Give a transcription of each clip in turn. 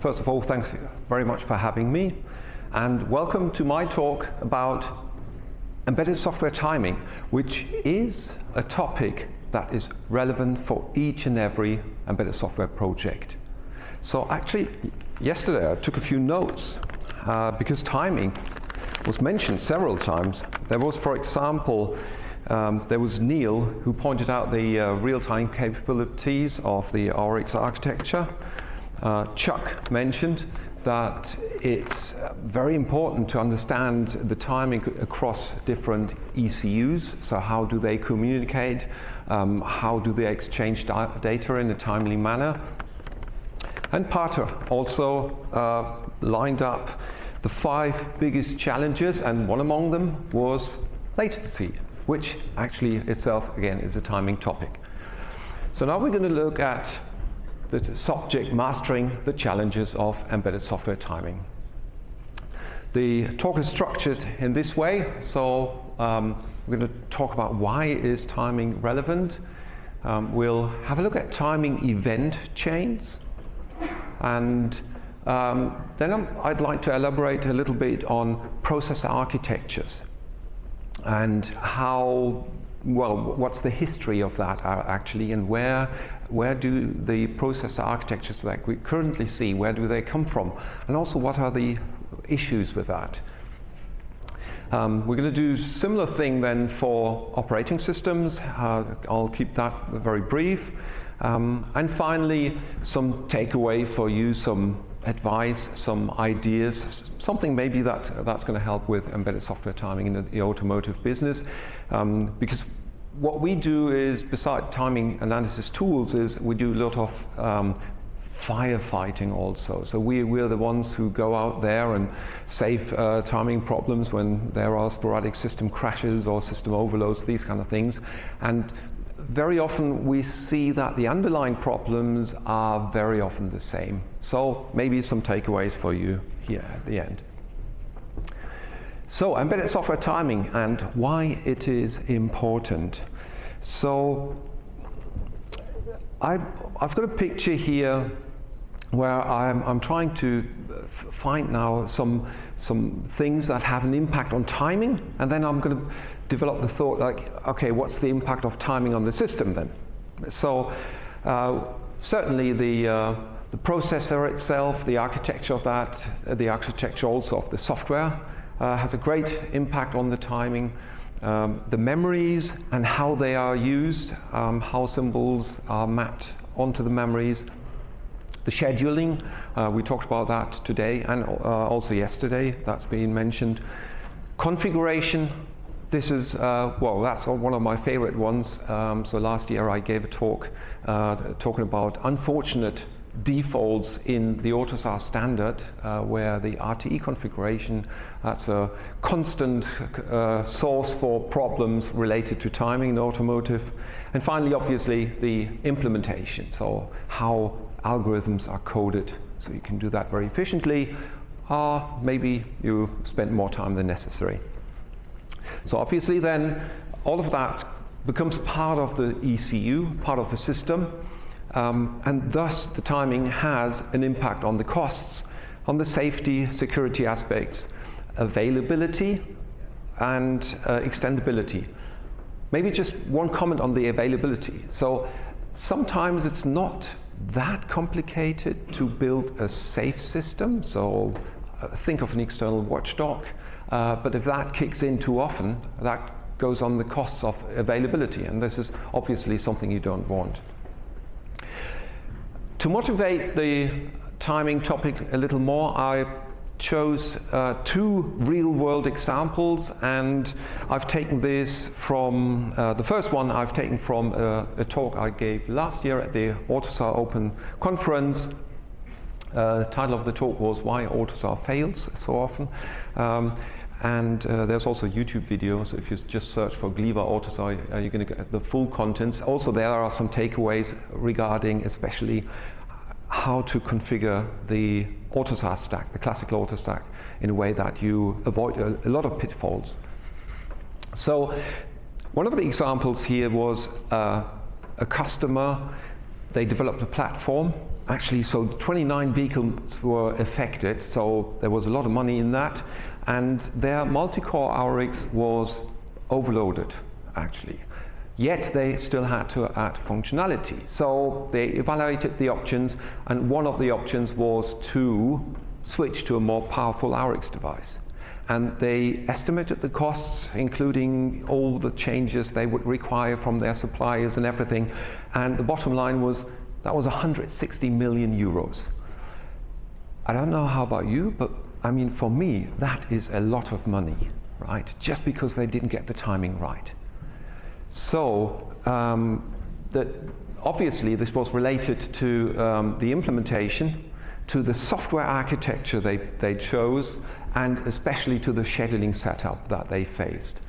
First of all, thanks very much for having me, and welcome to my talk about embedded software timing, which is a topic that is relevant for each and every embedded software project. So actually, yesterday I took a few notes because timing was mentioned several times. There was, for example, there was Neil who pointed out the real-time capabilities of the RX architecture. Chuck mentioned that it's very important to understand the timing across different ECUs. So how do they communicate? How do they exchange data in a timely manner? And Pater also lined up the 5 biggest challenges, and one among them was latency, which actually itself, again, is a timing topic. So now we're going to look at the subject mastering the challenges of embedded software timing. The talk is structured in this way, so we're going to talk about why is timing relevant. We'll have a look at timing event chains, and then I'd like to elaborate a little bit on processor architectures and how, well, what's the history of that actually, and where do the processor architectures that we currently see, where do they come from, and also what are the issues with that. We're going to do a similar thing then for operating systems. I'll keep that very brief. And finally, some takeaway for you, some advice, some ideas, something maybe that's going to help with embedded software timing in the automotive business. Because what we do is, beside timing analysis tools, is we do a lot of firefighting also. So we're the ones who go out there and save timing problems when there are sporadic system crashes or system overloads, these kind of things. And very often we see that the underlying problems are very often the same. So maybe some takeaways for you here at the end. So embedded software timing and why it is important. So I've got a picture here where I'm trying to find now some things that have an impact on timing, and then I'm going to develop the thought like, okay, what's the impact of timing on the system then? So certainly the processor itself, the architecture of that, the architecture also of the software has a great impact on the timing. The memories and how they are used, how symbols are mapped onto the memories. The scheduling, we talked about that today and also yesterday, that's been mentioned. Configuration, this is, well, that's one of my favorite ones. So last year I gave a talk talking about unfortunate defaults in the AUTOSAR standard, where the RTE configuration, that's a constant source for problems related to timing in automotive. And finally, obviously, the implementation, so how algorithms are coded, so you can do that very efficiently, or maybe you spend more time than necessary. So obviously then, all of that becomes part of the ECU, part of the system, and thus the timing has an impact on the costs, on the safety, security aspects, availability, and extendability. Maybe just one comment on the availability. So sometimes it's not that complicated to build a safe system. So think of an external watchdog, but if that kicks in too often, that goes on the costs of availability, and this is obviously something you don't want. To motivate the timing topic a little more, I chose 2 real-world examples, and I've taken this from, the first one I've taken from a talk I gave last year at the AUTOSAR Open Conference. The title of the talk was Why AUTOSAR Fails So Often. And there's also a YouTube video, so if you just search for Gliva AUTOSAR, you're going to get the full contents. Also, there are some takeaways regarding especially how to configure the AUTOSAR stack, the classical AUTOSAR stack, in a way that you avoid a lot of pitfalls. So one of the examples here was a customer. They developed a platform actually, so 29 vehicles were affected, so there was a lot of money in that, and their multi-core AURIX was overloaded, actually. Yet they still had to add functionality. So they evaluated the options, and one of the options was to switch to a more powerful AURIX device. And they estimated the costs, including all the changes they would require from their suppliers and everything. And the bottom line was, that was 160 million euros. I don't know how about you, but I mean, for me, that is a lot of money, right? Just because they didn't get the timing right. So, obviously this was related to the implementation, to the software architecture they chose, and especially to the scheduling setup that they faced,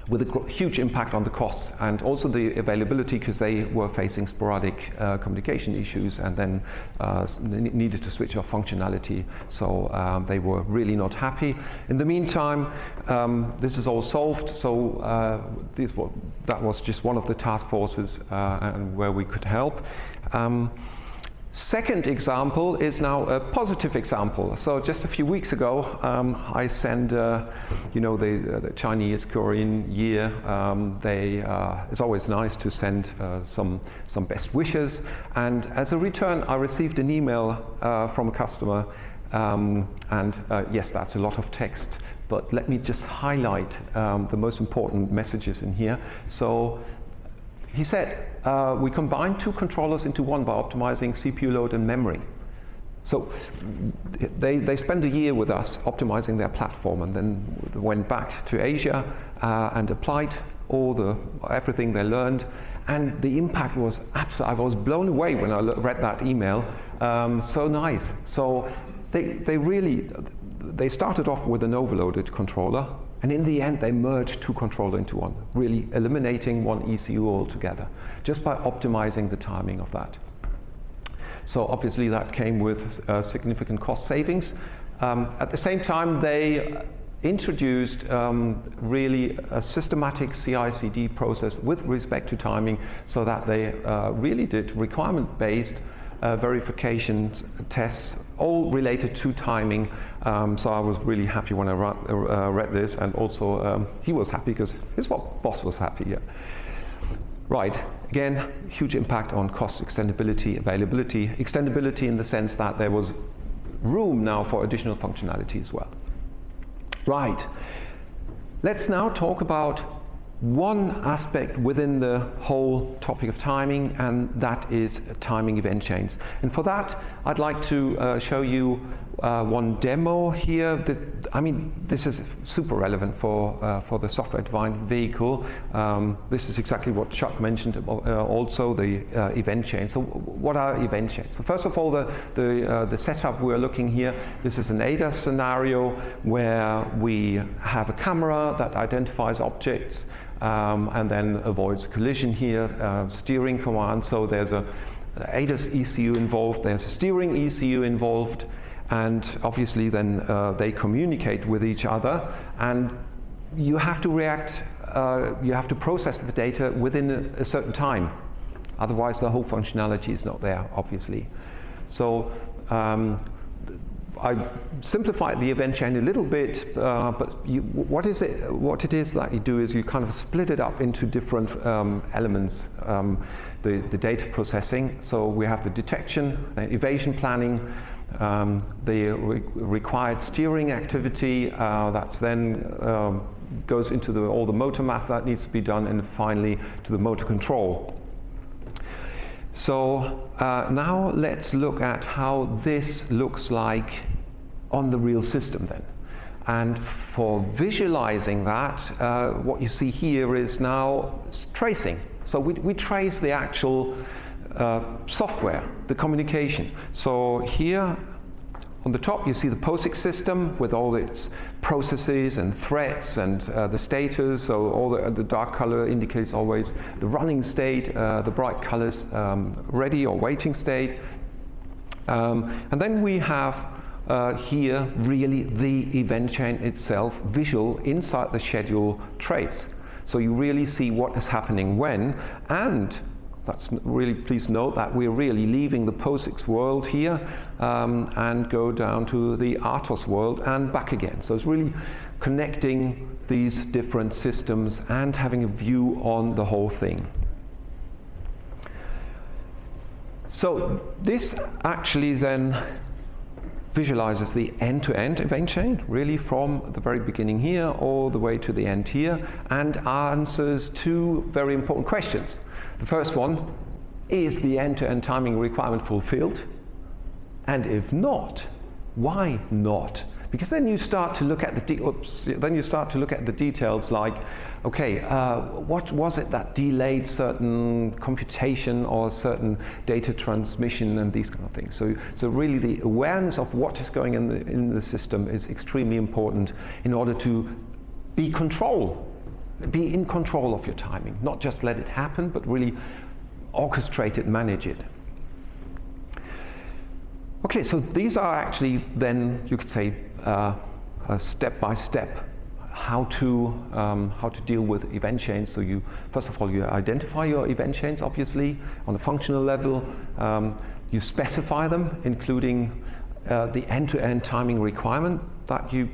with a huge impact on the costs and also the availability, because they were facing sporadic communication issues and then needed to switch off functionality. So they were really not happy. In the meantime, this is all solved. So that was just one of the task forces and where we could help. Second example is now a positive example. So just a few weeks ago, I sent, the Chinese Korean Year. It's always nice to send some best wishes. And as a return, I received an email from a customer. Yes, that's a lot of text. But let me just highlight the most important messages in here. So he said, we combined two controllers into one by optimizing CPU load and memory. So they spent a year with us optimizing their platform, and then went back to Asia and applied everything they learned. And the impact was absolute. I was blown away when I read that email. So nice. So they started off with an overloaded controller, and in the end they merged two controllers into one, really eliminating one ECU altogether, just by optimizing the timing of that. So obviously that came with significant cost savings. At the same time, they introduced really a systematic CI/CD process with respect to timing, so that they really did requirement-based verification tests, all related to timing. So I was really happy when I read this, and also he was happy because his boss was happy. Yeah. Right, again, huge impact on cost, extendability, availability. Extendability in the sense that there was room now for additional functionality as well. Right, let's now talk about one aspect within the whole topic of timing, and that is timing event chains. And for that, I'd like to show you one demo here. This is super relevant for the software-defined vehicle. This is exactly what Chuck mentioned, also the event chains. So what are event chains? So first of all, the setup we're looking here, this is an ADAS scenario where we have a camera that identifies objects and then avoids collision here, steering command. So there's a ADAS ECU involved, there's a steering ECU involved, and obviously then they communicate with each other, and you have to react, you have to process the data within a certain time. Otherwise the whole functionality is not there, obviously. So I simplified the event chain a little bit, but what it is that you do is you kind of split it up into different elements. The data processing, so we have the detection, the evasion planning, the required steering activity, that's then goes into all the motor math that needs to be done, and finally to the motor control. So now let's look at how this looks like on the real system then. And for visualizing that, what you see here is now tracing. So we trace the actual software, the communication. So here on the top you see the POSIX system with all its processes and threads and the status. So all the dark color indicates always the running state, the bright colors ready or waiting state. And then we have here really the event chain itself, visual inside the schedule trace. So you really see what is happening when, and That's really, please note that we're really leaving the POSIX world here and go down to the ATOS world and back again. So it's really connecting these different systems and having a view on the whole thing. So this actually then visualizes the end-to-end event chain, really from the very beginning here all the way to the end here, and answers two very important questions. The first one, is the end-to-end timing requirement fulfilled? And if not, why not? Because then you start to look at the details like, okay, what was it that delayed certain computation or certain data transmission and these kind of things. So really the awareness of what is going in the system is extremely important in order to be in control of your timing, not just let it happen, but really orchestrate it, manage it. Okay, so these are actually then, you could say, a step-by-step how to deal with event chains. So you, first of all, you identify your event chains, obviously, on a functional level. You specify them, including the end-to-end timing requirement that you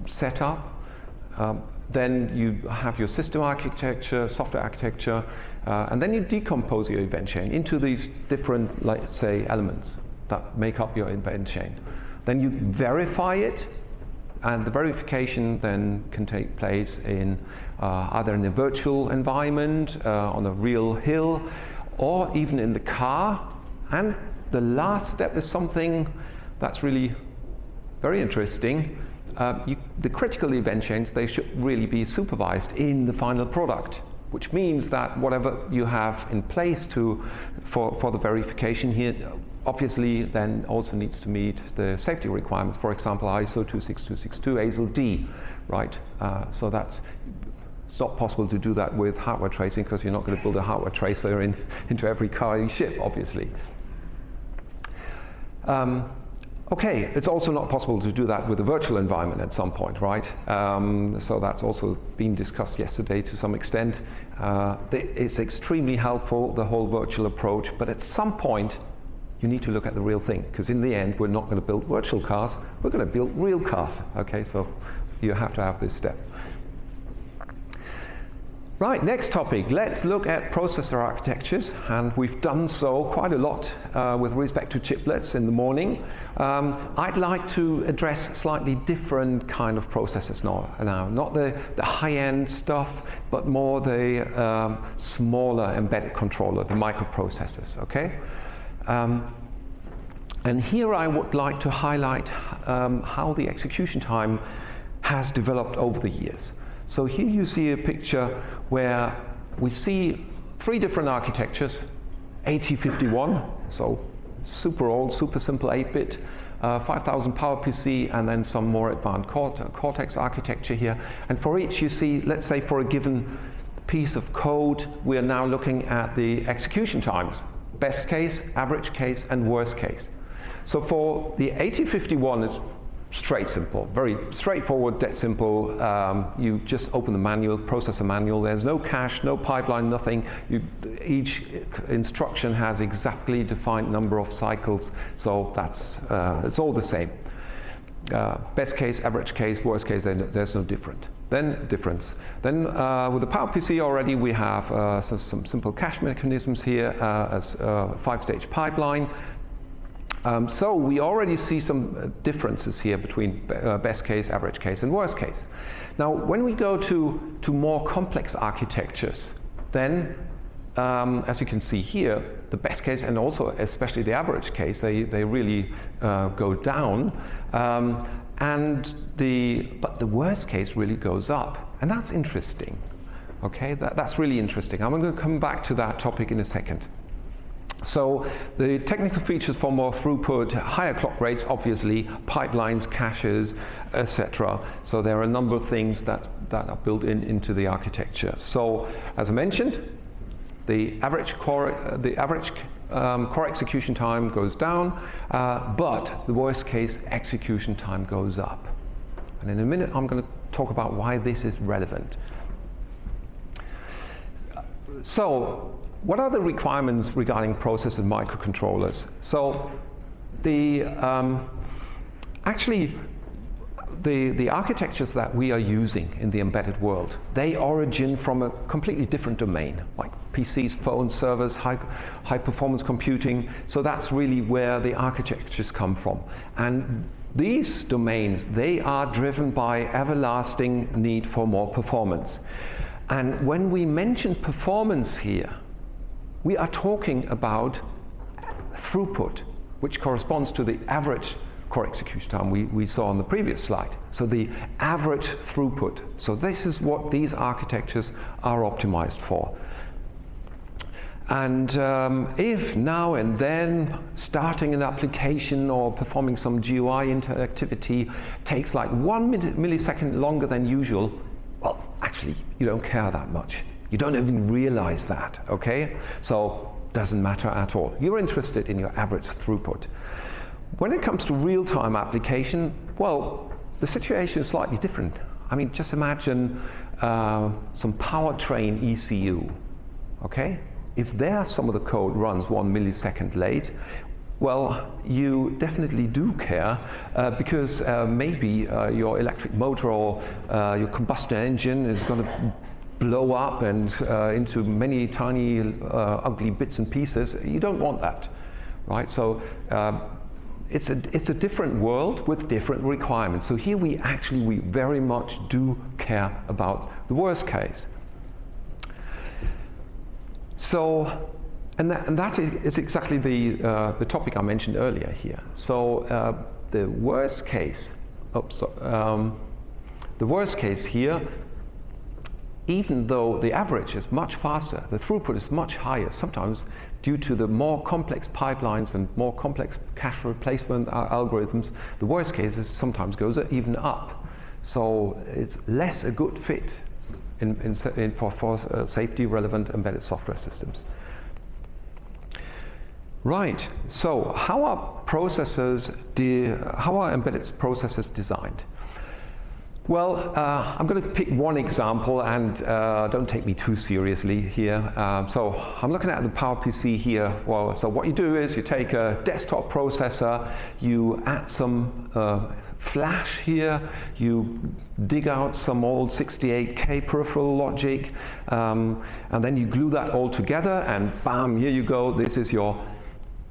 set up. Then you have your system architecture, software architecture, and then you decompose your event chain into these different, let's say, elements that make up your event chain. Then you verify it, and the verification then can take place in either in a virtual environment, on a real hill, or even in the car. And the last step is something that's really very interesting. The critical event chains, they should really be supervised in the final product, which means that whatever you have in place for the verification here, obviously then also needs to meet the safety requirements, for example, ISO 26262 ASIL D, right? So it's not possible to do that with hardware tracing, because you're not going to build a hardware tracer into every car you ship, obviously. Okay, it's also not possible to do that with a virtual environment at some point, right? So that's also been discussed yesterday to some extent. It's extremely helpful, the whole virtual approach, but at some point you need to look at the real thing, because in the end we're not going to build virtual cars, we're going to build real cars, okay? So you have to have this step. Right, next topic, let's look at processor architectures, and we've done so quite a lot with respect to chiplets in the morning. I'd like to address slightly different kind of processors now. Not the high-end stuff, but more the smaller embedded controller, the microprocessors, okay? And here I would like to highlight how the execution time has developed over the years. So here you see a picture where we see three different architectures. 8051, so super old, super simple 8-bit, 5000 PowerPC, and then some more advanced Cortex architecture here. And for each you see, let's say for a given piece of code, we are now looking at the execution times. Best case, average case, and worst case. So for the 8051, it's simple, very straightforward, dead simple. You just open the manual, processor manual. There's no cache, no pipeline, nothing. Each instruction has exactly defined number of cycles, so that's it's all the same. Best case, average case, worst case, there's no difference. Then with the PowerPC already, we have some simple cache mechanisms here as a 5-stage pipeline. So we already see some differences here between best case, average case, and worst case. Now, when we go to more complex architectures, then, as you can see here, the best case and also especially the average case, they really go down, but the worst case really goes up, and that's interesting. Okay, that's really interesting. I'm going to come back to that topic in a second. So the technical features for more throughput, higher clock rates, obviously, pipelines, caches, etc. So there are a number of things that are built into the architecture. So as I mentioned, the average core execution time goes down, but the worst case execution time goes up. And in a minute, I'm going to talk about why this is relevant. So what are the requirements regarding processors and microcontrollers? So actually the architectures that we are using in the embedded world, they origin from a completely different domain, like PCs, phones, servers, high performance computing. So that's really where the architectures come from. And these domains, they are driven by everlasting need for more performance. And when we mention performance here, we are talking about throughput, which corresponds to the average core execution time we saw on the previous slide. So the average throughput. So this is what these architectures are optimized for. And if now and then starting an application or performing some GUI interactivity takes like 1 millisecond longer than usual, well, actually, you don't care that much. You don't even realize that, okay? So doesn't matter at all. You're interested in your average throughput. When it comes to real-time application, well, the situation is slightly different. I mean, just imagine some powertrain ECU, okay? If there some of the code runs 1 millisecond late, well, you definitely do care because maybe your electric motor or your combustion engine is going to blow up and into many tiny ugly bits and pieces. You don't want that, right? So it's a different world with different requirements. So here we very much do care about the worst case. So, and that is exactly the topic I mentioned earlier here. So the worst case, the worst case here, even though the average is much faster, the throughput is much higher, sometimes due to the more complex pipelines and more complex cache replacement algorithms, the worst case sometimes goes even up. So it's less a good fit for safety relevant embedded software systems. Right, so how are embedded processors designed? Well, I'm going to pick one example, and don't take me too seriously here. So I'm looking at the PowerPC here. Well, so what you do is you take a desktop processor, you add some flash here, you dig out some old 68K peripheral logic, and then you glue that all together, and bam, here you go. This is your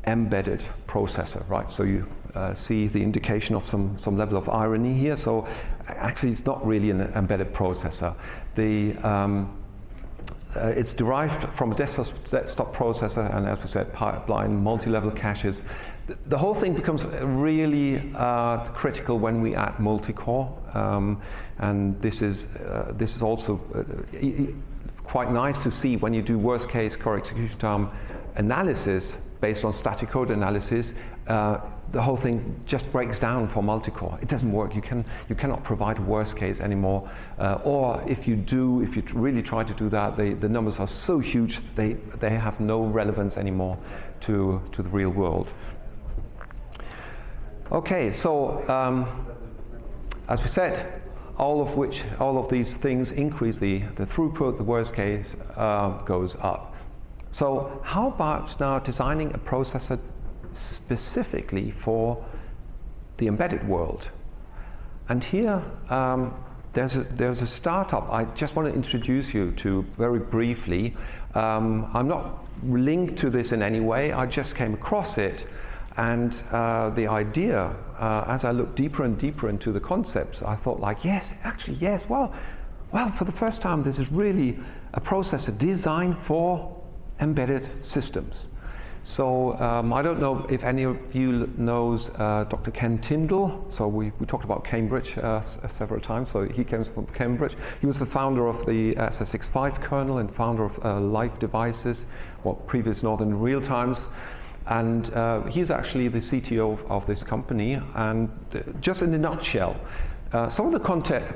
embedded processor, right? So you see the indication of some level of irony here. So actually it's not really an embedded processor. It's derived from a desktop processor, and as we said, pipeline, multi-level caches. The whole thing becomes really critical when we add multi-core, and this is also quite nice to see when you do worst case core execution time analysis based on static code analysis. The whole thing just breaks down for multi-core. It doesn't work. You cannot provide a worst case anymore. Or if you really try to do that, the numbers are so huge they have no relevance anymore to the real world. Okay, so as we said, all of these things increase the throughput. The worst case goes up. So how about now designing a processor specifically for the embedded world? And here there's a startup I just want to introduce you to very briefly. I'm not linked to this in any way. I just came across it, and the idea, as I looked deeper and deeper into the concepts, I thought like, yes, actually yes. Well, for the first time, this is really a processor designed for embedded systems. So I don't know if any of you knows Dr. Ken Tyndall. So we talked about Cambridge several times. So he came from Cambridge. He was the founder of the SS65 kernel and founder of Life Devices, or previous Northern Real Times. And he's actually the CTO of this company. And just in a nutshell, some of the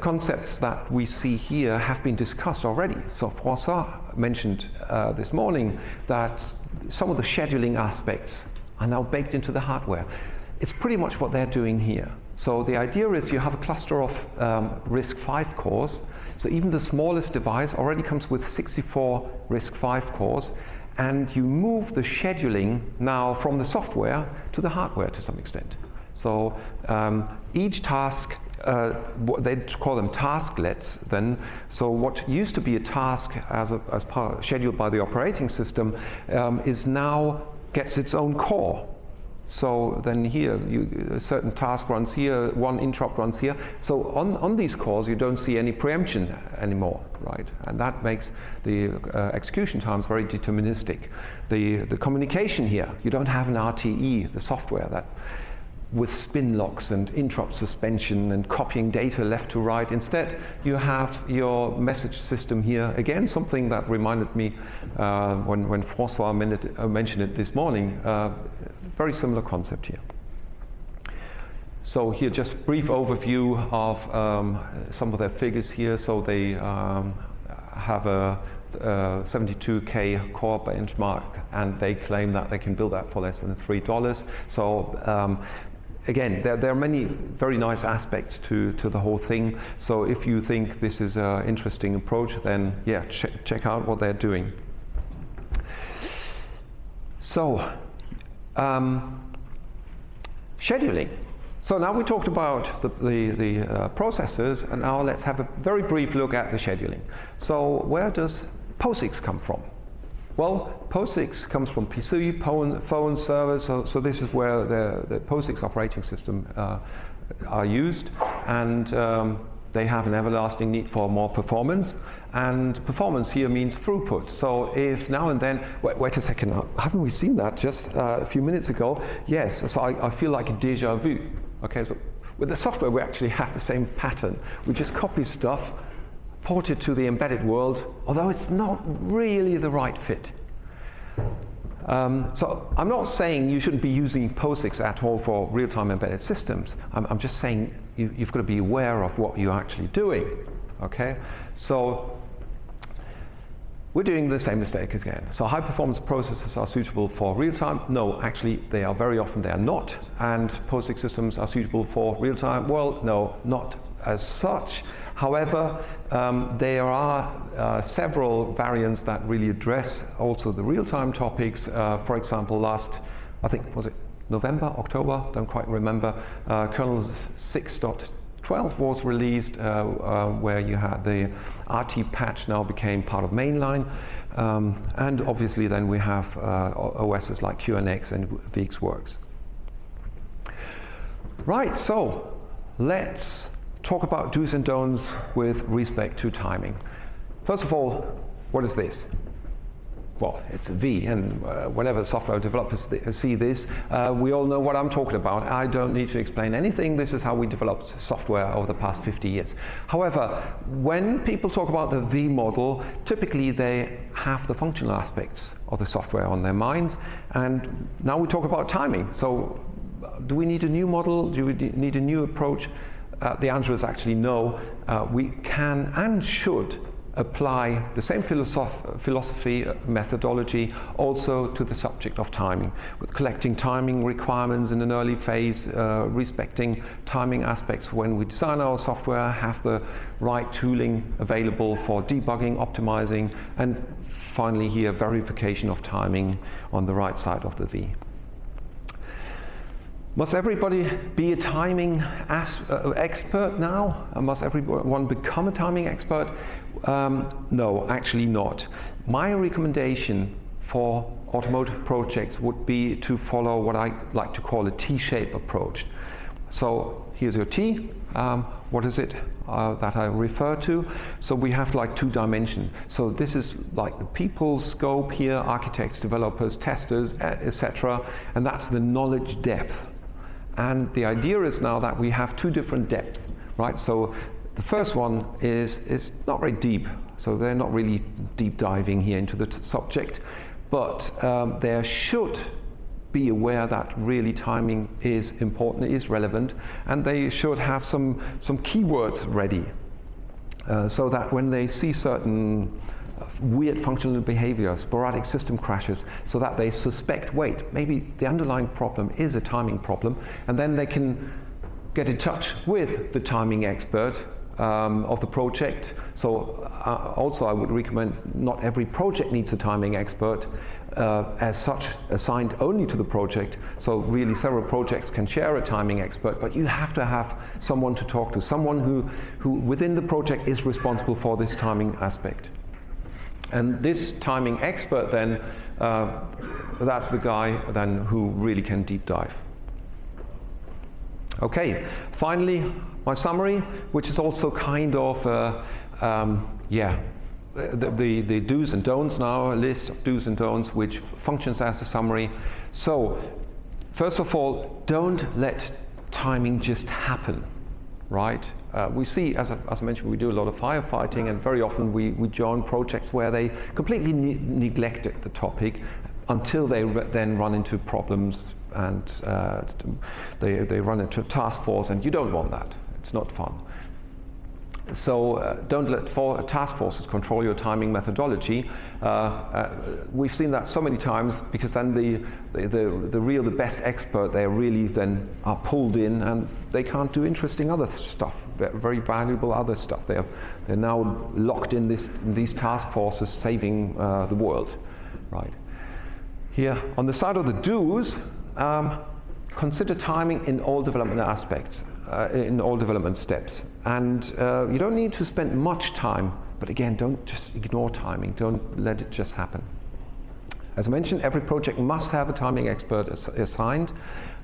concepts that we see here have been discussed already. So François mentioned this morning that some of the scheduling aspects are now baked into the hardware. It's pretty much what they're doing here. So the idea is you have a cluster of RISC-V cores. So even the smallest device already comes with 64 RISC-V cores. and you move the scheduling now from the software to the hardware to some extent. So each task, they call them tasklets then. So what used to be a task as part scheduled by the operating system is now gets its own core. So then here, a certain task runs here, one interrupt runs here. So on these cores, you don't see any preemption anymore, right? And that makes the execution times very deterministic. The communication here, you don't have an RTE, the software that with spin locks and interrupt suspension and copying data left to right. Instead, you have your message system here. Again, something that reminded me when François mentioned it this morning. Very similar concept here. So here, just a brief overview of some of their figures here. So they have a 72K core benchmark, and they claim that they can build that for less than $3. So again, there are many very nice aspects to the whole thing. So if you think this is an interesting approach, then yeah, check out what they're doing. So scheduling. So now we talked about the processors, and now let's have a very brief look at the scheduling. So where does POSIX come from? Well, POSIX comes from PC, phone servers, so this is where the POSIX operating system are used, and they have an everlasting need for more performance, and performance here means throughput. So if now and then, wait a second, haven't we seen that just a few minutes ago? Yes, so I feel like a déjà vu. Okay, so with the software we actually have the same pattern. We just copy stuff, port it to the embedded world, although it's not really the right fit. So I'm not saying you shouldn't be using POSIX at all for real-time embedded systems. I'm just saying you've got to be aware of what you're actually doing. Okay, so we're doing the same mistake again. So high-performance processors are suitable for real-time. No, actually, they are very often they are not. And POSIX systems are suitable for real-time. Well, no, not as such. However, there are several variants that really address also the real-time topics. For example, I think, was it November, October? Don't quite remember. Kernel 6.12 was released, where you had the RT patch now became part of mainline. And obviously then we have OSs like QNX and VxWorks. Right, so let's talk about do's and don'ts with respect to timing. First of all, what is this? Well, it's a V, and whenever software developers see this, we all know what I'm talking about. I don't need to explain anything. This is how we developed software over the past 50 years. However, when people talk about the V model, typically they have the functional aspects of the software on their minds, and now we talk about timing. So do we need a new model? Do we need a new approach? The answer is actually no. We can and should apply the same philosophy, methodology also to the subject of timing, with collecting timing requirements in an early phase, respecting timing aspects when we design our software, have the right tooling available for debugging, optimizing, and finally here, verification of timing on the right side of the V. Must everybody be a timing expert now? Must everyone become a timing expert? No, actually not. My recommendation for automotive projects would be to follow what I like to call a T-shape approach. So here's your T. What is it that I refer to? So we have like two dimensions. So this is like the people scope here, architects, developers, testers, etc. And that's the knowledge depth. And the idea is now that we have two different depths, right? So the first one is not very deep, so they're not really deep diving here into the subject, but they should be aware that really timing is important, is relevant, and they should have some keywords ready, so that when they see certain weird functional behavior, sporadic system crashes, so that they suspect, wait, maybe the underlying problem is a timing problem, and then they can get in touch with the timing expert of the project. So also I would recommend not every project needs a timing expert as such assigned only to the project. So really several projects can share a timing expert, but you have to have someone to talk to, someone who within the project is responsible for this timing aspect. And this timing expert then, that's the guy then who really can deep dive. Okay, finally, my summary, which is also kind of, the do's and don'ts now, a list of do's and don'ts, which functions as a summary. So, first of all, don't let timing just happen, right? We see, as I mentioned, we do a lot of firefighting, and very often we join projects where they completely neglected the topic until they then run into problems, and they run into a task force, and you don't want that. It's not fun. So don't let task forces control your timing methodology. We've seen that so many times, because then the best expert, they really then are pulled in, and they can't do interesting other stuff, very valuable other stuff. They're now locked in these task forces saving the world, right? Here on the side of the do's, consider timing in all development aspects, in all development steps. And you don't need to spend much time, but again, don't just ignore timing. Don't let it just happen. As I mentioned, every project must have a timing expert assigned.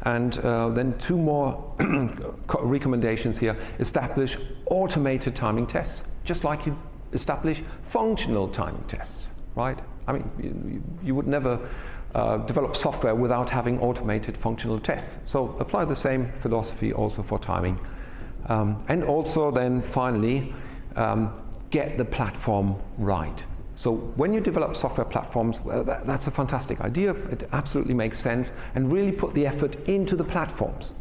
And then two more recommendations here. Establish automated timing tests, just like you establish functional timing tests, right? I mean, you would never develop software without having automated functional tests. So apply the same philosophy also for timing. And also then finally, get the platform right. So when you develop software platforms, well, that's a fantastic idea. It absolutely makes sense. And really put the effort into the platforms.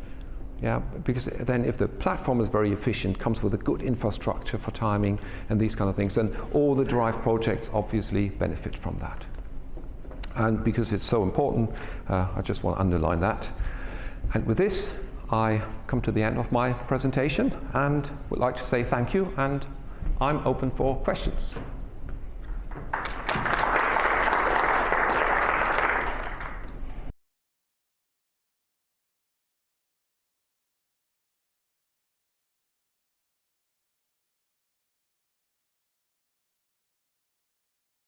Yeah, because then if the platform is very efficient, comes with a good infrastructure for timing and these kind of things, then all the Drive projects obviously benefit from that. And because it's so important, I just want to underline that. And with this, I come to the end of my presentation and would like to say thank you, and I'm open for questions.